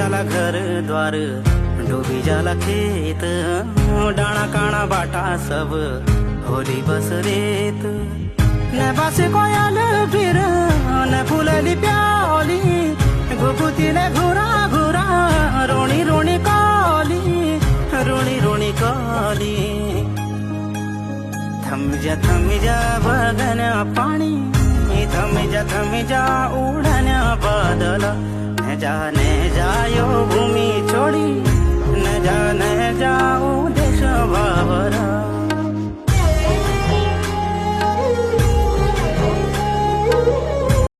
जाला घर द्वार, डूबी जाला खेत, डाणा काणा बाटा सब होली बस रेत। न बासे कोयल फिर न फुलली प्याली, घुघुतीले घुरा घुरा रोणी रोणी काली, रोणी रोणी काली। थम जा बगन्या पाणी, थम जा उडण्या बादल, ने जा यो